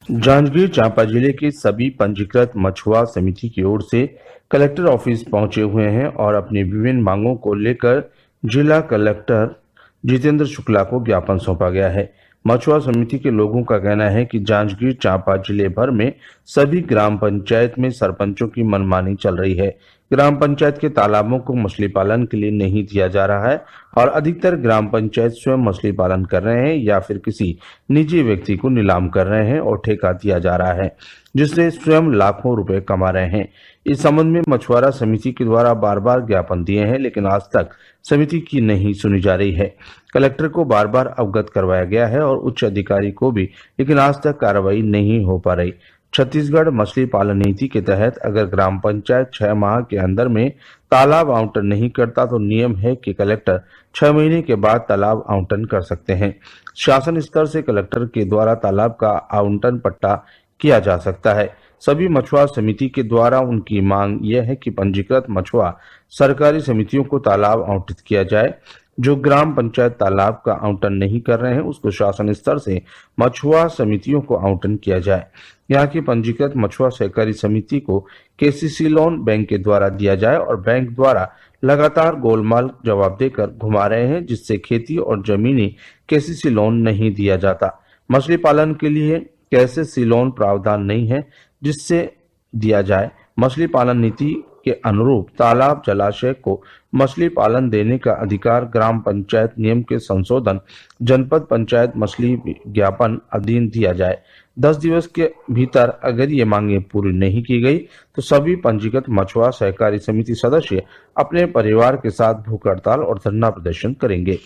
जांजगीर चांपा जिले के सभी पंजीकृत मछुआ समिति की ओर से कलेक्टर ऑफिस पहुंचे हुए हैं और अपनी विभिन्न मांगों को लेकर जिला कलेक्टर जितेंद्र शुक्ला को ज्ञापन सौंपा गया है। मछुआ समिति के लोगों का कहना है कि जांजगीर चांपा जिले भर में सभी ग्राम पंचायत में सरपंचों की मनमानी चल रही है। ग्राम पंचायत के तालाबों को मछली पालन के लिए नहीं दिया जा रहा है और अधिकतर ग्राम पंचायत स्वयं मछली पालन कर रहे हैं या फिर किसी निजी व्यक्ति को नीलाम कर रहे हैं और ठेका दिया जा रहा है, जिससे स्वयं लाखों रुपए कमा रहे हैं। इस संबंध में मछुआरा समिति के द्वारा बार बार ज्ञापन दिए हैं, लेकिन आज तक समिति की नहीं सुनी जा रही है। कलेक्टर को बार बार अवगत करवाया गया है और उच्च अधिकारी को भी, लेकिन आज तक कार्रवाई नहीं हो पा रही। छत्तीसगढ़ मछली पालन नीति के तहत अगर ग्राम पंचायत 6 माह के अंदर में तालाब आवंटन नहीं करता तो नियम है कि कलेक्टर 6 महीने के बाद तालाब आवंटन कर सकते हैं। शासन स्तर से कलेक्टर के द्वारा तालाब का आवंटन पट्टा किया जा सकता है। सभी मछुआ समिति के द्वारा उनकी मांग यह है कि पंजीकृत मछुआ सरकारी समितियों को तालाब आवंटित किया जाए। जो ग्राम पंचायत तालाब का आवंटन नहीं कर रहे हैं उसको शासन स्तर से मछुआ समितियों को आवंटन किया जाए। यहाँ की पंजीकृत मछुआ सहकारी समिति को केसीसी लोन बैंक के द्वारा दिया जाए और बैंक द्वारा लगातार गोलमाल जवाब देकर घुमा रहे हैं, जिससे खेती और जमीनी केसीसी लोन नहीं दिया जाता। मछली पालन के लिए केसीसी लोन प्रावधान नहीं है जिससे दिया जाए। मछली पालन नीति के अनुरूप तालाब जलाशय को मछली पालन देने का अधिकार ग्राम पंचायत नियम के संशोधन जनपद पंचायत मछली विज्ञापन अधीन दिया जाए। 10 दिवस के भीतर अगर ये मांगे पूरी नहीं की गई तो सभी पंजीकृत मछुआ सहकारी समिति सदस्य अपने परिवार के साथ भूख हड़ताल और धरना प्रदर्शन करेंगे।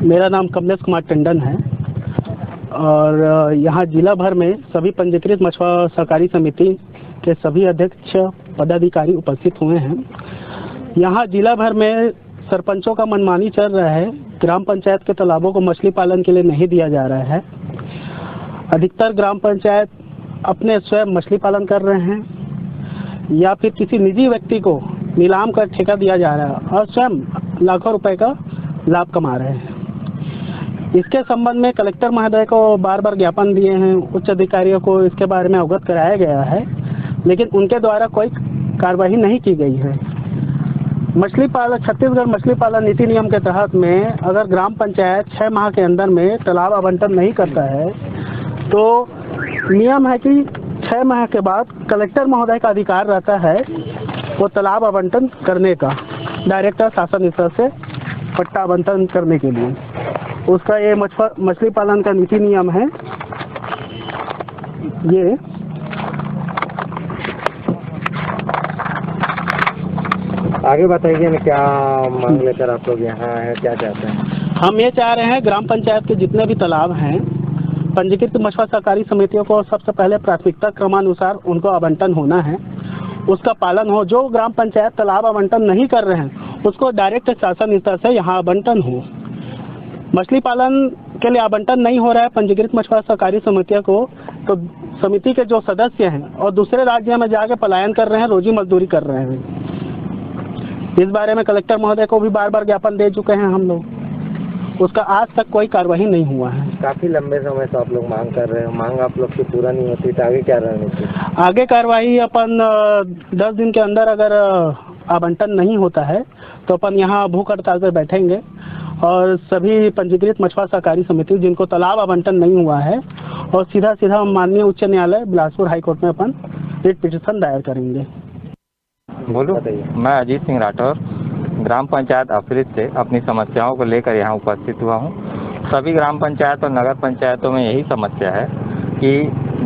मेरा नाम कमलेश कुमार टंडन है और यहाँ जिला भर में सभी पंजीकृत मछुआ सहकारी समिति के सभी अध्यक्ष पदाधिकारी उपस्थित हुए हैं। यहाँ जिला भर में सरपंचों का मनमानी चल रहा है। ग्राम पंचायत के तालाबों को मछली पालन के लिए नहीं दिया जा रहा है। अधिकतर ग्राम पंचायत अपने स्वयं मछली पालन कर रहे हैं या फिर किसी निजी व्यक्ति को नीलाम कर ठेका दिया जा रहा है और स्वयं लाखों रुपए का लाभ कमा रहे हैं। इसके संबंध में कलेक्टर महोदय को बार बार ज्ञापन दिए हैं, उच्च अधिकारियों को इसके बारे में अवगत कराया गया है, लेकिन उनके द्वारा कोई कार्रवाई नहीं की गई है। मछली पालन छत्तीसगढ़ मछली पालन नीति नियम के तहत में अगर ग्राम पंचायत 6 माह के अंदर में तालाब आवंटन नहीं करता है तो नियम है कि 6 माह के बाद कलेक्टर महोदय का अधिकार रहता है वो तालाब आवंटन करने का, डायरेक्टर शासन स्तर से पट्टा आवंटन करने के लिए। उसका ये मछली पालन का नीति नियम है। ये आगे बताइए ना, क्या मांग लेकर आप लोग यहाँ हैं, क्या चाहते हैं? हम ये चाह रहे हैं ग्राम पंचायत के जितने भी तालाब हैं पंजीकृत मछुआ सहकारी समितियों को सबसे पहले प्राथमिकता क्रमानुसार उनको आवंटन होना है, उसका पालन हो। जो ग्राम पंचायत तालाब आवंटन नहीं कर रहे हैं उसको डायरेक्ट शासन स्तर से यहाँ आवंटन हो। मछली पालन के लिए आवंटन नहीं हो रहा है पंजीकृत मछुआ सहकारी समितियों को, तो समिति के जो सदस्य हैं और दूसरे राज्य में जाके पलायन कर रहे हैं, रोजी मजदूरी कर रहे हैं। इस बारे में कलेक्टर महोदय को भी बार बार ज्ञापन दे चुके हैं हम लोग, उसका आज तक कोई कार्रवाई नहीं हुआ है। काफी लंबे समय से आप लोग मांग कर रहे हो, मांग आप लोग की पूरा नहीं होती तो आगे क्या रणनीति? आगे कार्रवाई अपन 10 दिन के अंदर अगर आवंटन नहीं होता है तो अपन यहाँ भूख हड़ताल पर बैठेंगे और सभी पंजीकृत मछुआ सहकारी समिति जिनको तालाब आवंटन नहीं हुआ है और सीधा माननीय उच्च न्यायालय बिलासपुर हाईकोर्ट में अपन रिट पिटीशन दायर करेंगे। बोलो। मैं अजीत सिंह राठौर ग्राम पंचायत अफरीद से अपनी समस्याओं को लेकर यहाँ उपस्थित हुआ हूँ। सभी ग्राम पंचायत और नगर पंचायतों में यही समस्या है कि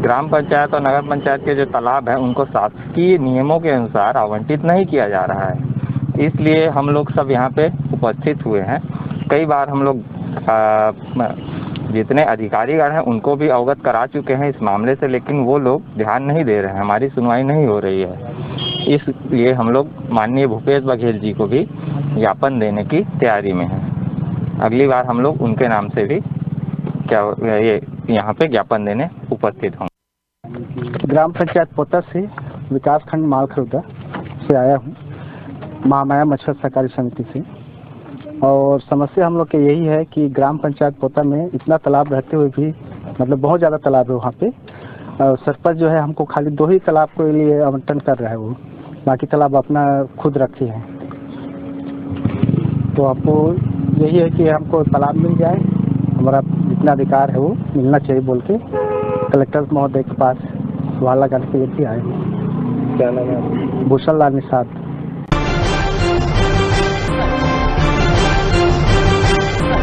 ग्राम पंचायत और नगर पंचायत के जो तालाब हैं उनको शासकीय नियमों के अनुसार आवंटित नहीं किया जा रहा है। इसलिए हम लोग सब यहाँ पे उपस्थित हुए हैं। कई बार हम लोग जितने अधिकारीगण हैं उनको भी अवगत करा चुके हैं इस मामले से, लेकिन वो लोग ध्यान नहीं दे रहे हैं, हमारी सुनवाई नहीं हो रही है। इसलिए हम लोग माननीय भूपेश बघेल जी को भी ज्ञापन देने की तैयारी में हैं। अगली बार हम लोग उनके नाम से भी ये यहाँ पे ज्ञापन देने उपस्थित होंगे। ग्राम पंचायत पोता से विकास खंड मालखरुदा से आया हूँ, महामाया मछुआ सहकारी समिति से। और समस्या हम लोग के यही है कि ग्राम पंचायत पोता में इतना तालाब रहते हुए भी मतलब बहुत ज़्यादा तालाब है वहाँ पे, और सरपंच जो है हमको खाली 2 ही तालाब के लिए आवंटन कर रहा है, वो बाकी तालाब अपना खुद रखे हैं। तो आपको यही है कि हमको तालाब मिल जाए, हमारा जितना अधिकार है वो मिलना चाहिए बोल के कलेक्टर महोदय के पास सवाल लगाने के लिए भी आए हैं। क्या नाम है आपका? भूषण लाल निषाद।